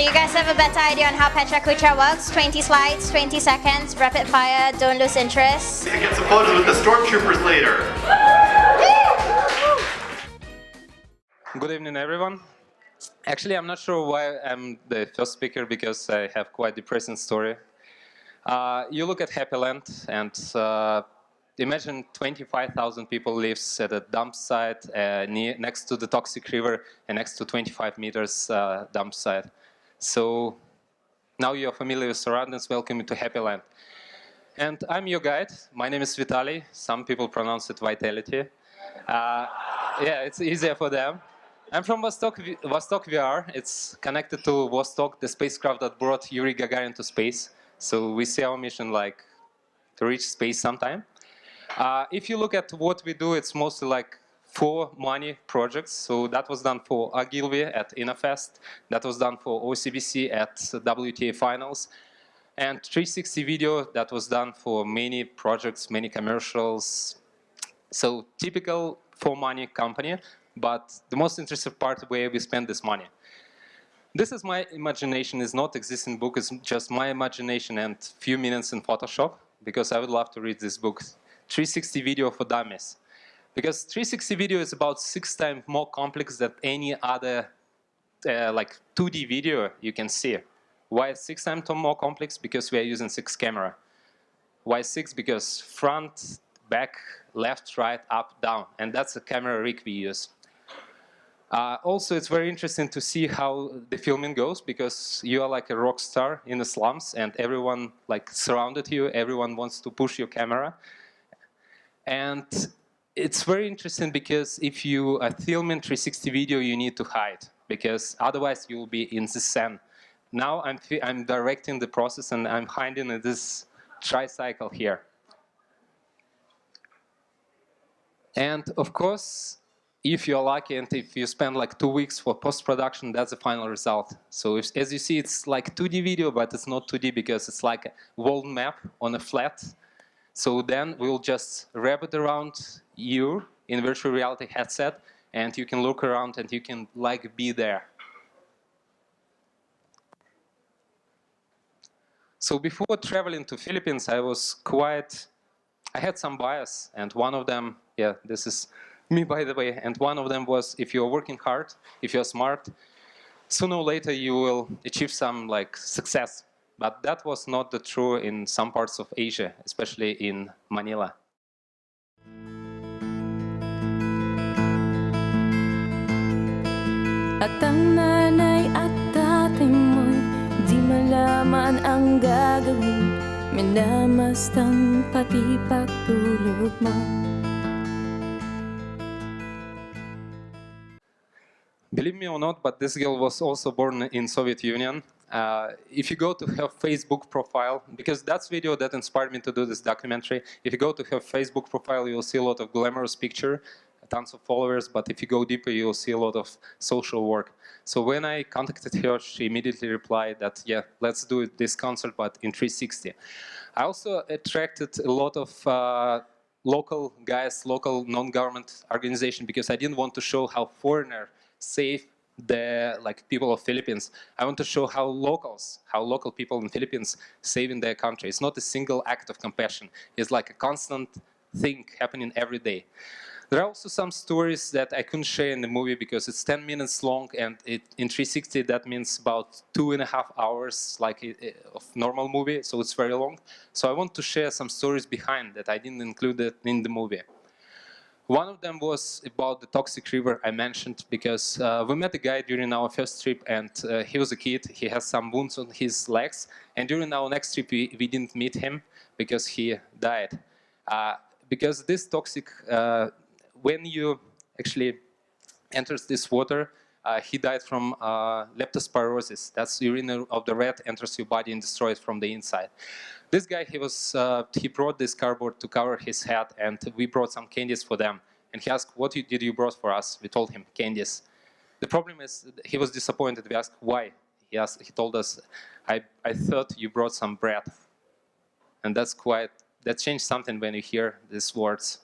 you guys have a better idea on how PechaKucha works? 20 slides, 20 seconds, rapid fire, don't lose interest. You can get some photos with the stormtroopers later. Good evening, everyone. Actually, I'm not sure why I'm the first speaker because I have quite a depressing story. You look at Happy Land and imagine 25,000 people lives at a dump site next to the toxic river and next to 25 meters dump site. So now you're familiar with surroundings. Welcome to Happy Land. And I'm your guide. My name is Vitaly. Some people pronounce it Vitality. Yeah, it's easier for them. I'm from Vostok VR. It's connected to Vostok, the spacecraft that brought Yuri Gagarin to space. So we see our mission like to reach space sometime. If you look at what we do, it's mostly like for money projects. So that was done for Ogilvy at InnoFest. That was done for OCBC at WTA Finals. And 360 video that was done for many projects, many commercials. So typical for money company, but the most interesting part where we spend this money. This is my imagination, is not existing book, it's just my imagination and few minutes in Photoshop, because I would love to read this book. 360 video for dummies. Because 360 video is about 6 times more complex than any other like 2D video you can see. Why 6 times more complex? Because we are using 6 camera. Why 6? Because front, back, left, right, up, down. And that's the camera rig we use. Also, it's very interesting to see how the filming goes, because you are like a rock star in the slums and everyone like surrounded you, everyone wants to push your camera. And it's very interesting because if you are filming 360 video, you need to hide, because otherwise you'll be in the sun. Now I'm directing the process and I'm hiding in this tricycle here. And of course, if you're lucky and if you spend like 2 weeks for post-production, that's the final result. So as you see, it's like 2D video, but it's not 2D because it's like a world map on a flat. So then we'll just wrap it around you in virtual reality headset, and you can look around and you can like be there. So before traveling to Philippines, I had some bias, and one of them, yeah, this is me by the way, and one of them was if you're working hard, if you're smart, sooner or later you will achieve some like success. But that was not the true in some parts of Asia, especially in Manila. At ang nanay at tatay mo'y di malaman ang gagawin, minamastang pati pagtulog mo. Believe me or not, but this girl was also born in Soviet Union. If you go to her Facebook profile, because that's video that inspired me to do this documentary, if you go to her Facebook profile, you'll see a lot of glamorous picture, tons of followers, but if you go deeper, you'll see a lot of social work. So when I contacted her, she immediately replied that, yeah, let's do this concert, but in 360. I also attracted a lot of local guys, local non-government organization, because I didn't want to show how foreigner save the people of Philippines. I want to show how local people in Philippines save in their country. It's not a single act of compassion. It's like a constant thing happening every day. There are also some stories that I couldn't share in the movie because it's 10 minutes long, and in 360 that means about 2.5 hours of normal movie, so it's very long. So I want to share some stories behind that I didn't include it in the movie. One of them was about the toxic river I mentioned, because we met a guy during our first trip, and he was a kid. He has some wounds on his legs, and during our next trip we didn't meet him because he died. Because this toxic, when you actually enters this water, he died from leptospirosis. That's urine of the rat enters your body and destroys it from the inside. This guy, he brought this cardboard to cover his head, and we brought some candies for them. And he asked, what did you brought for us? We told him, candies. The problem is, he was disappointed. We asked, why? He told us, I thought you brought some bread. And that changed something when you hear these words.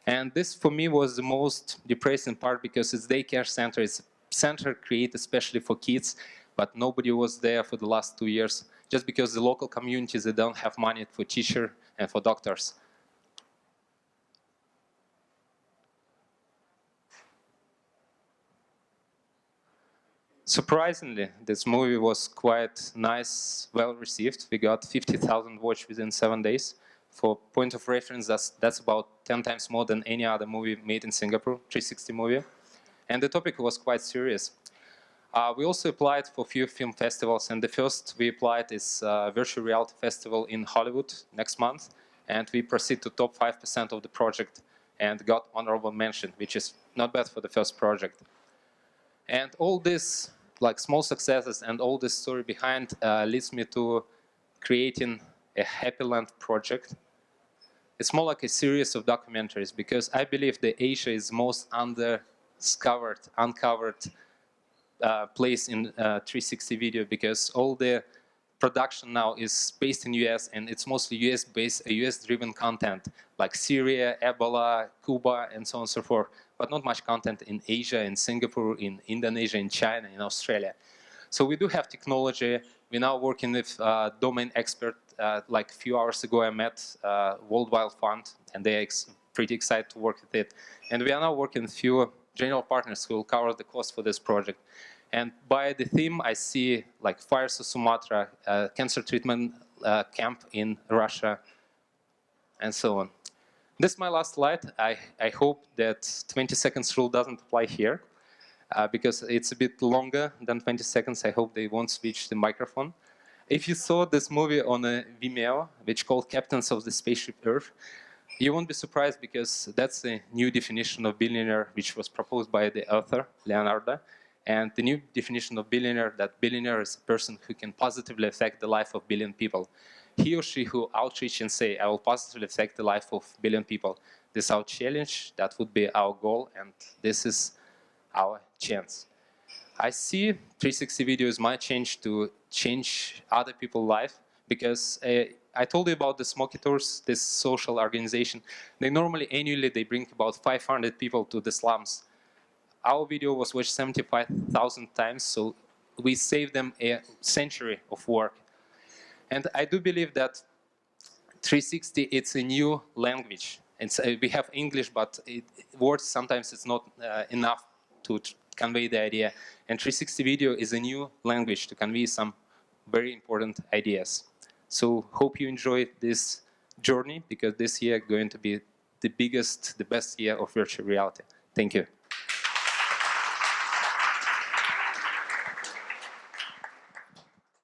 And this, for me, was the most depressing part, because it's daycare center. It's a center created especially for kids, but nobody was there for the last 2 years, just because the local communities, they don't have money for teachers and for doctors. Surprisingly, this movie was quite nice, well received. We got 50,000 watch within 7 days. For point of reference, that's about 10 times more than any other movie made in Singapore, 360 movie. And the topic was quite serious. We also applied for a few film festivals, and the first we applied is Virtual Reality Festival in Hollywood next month, and we proceed to top 5% of the project and got honorable mention, which is not bad for the first project. And all this, like small successes and all this story behind leads me to creating a Happy Land project. It's more like a series of documentaries, because I believe that Asia is most uncovered place in 360 video, because all the production now is based in US, and it's mostly US-based, US-driven content, like Syria, Ebola, Cuba, and so on and so forth, but not much content in Asia, in Singapore, in Indonesia, in China, in Australia. So we do have technology. We're now working with domain expert. Like a few hours ago, I met World Wild Fund, and they're pretty excited to work with it. And we are now working with a few general partners who will cover the cost for this project. And by the theme, I see like fires of Sumatra, cancer treatment camp in Russia, and so on. This is my last slide. I hope that 20 seconds rule doesn't apply here, because it's a bit longer than 20 seconds. I hope they won't switch the microphone. If you saw this movie on a Vimeo, which called Captains of the Spaceship Earth, you won't be surprised, because that's the new definition of billionaire, which was proposed by the author, Leonardo. And the new definition of billionaire, that billionaire is a person who can positively affect the life of a billion people. He or she who outreach and say, I will positively affect the life of a billion people. This is our challenge, that would be our goal, and this is our chance. I see 360 video is my chance to change other people's life, because I told you about the Smoky Tours, this social organization. They normally, annually, they bring about 500 people to the slums. Our video was watched 75,000 times, so we saved them a century of work. And I do believe that 360, it's a new language. We have English, but words sometimes it's not enough to convey the idea. And 360 video is a new language to convey some very important ideas. So hope you enjoy this journey, because this year is going to be the biggest, the best year of virtual reality. Thank you.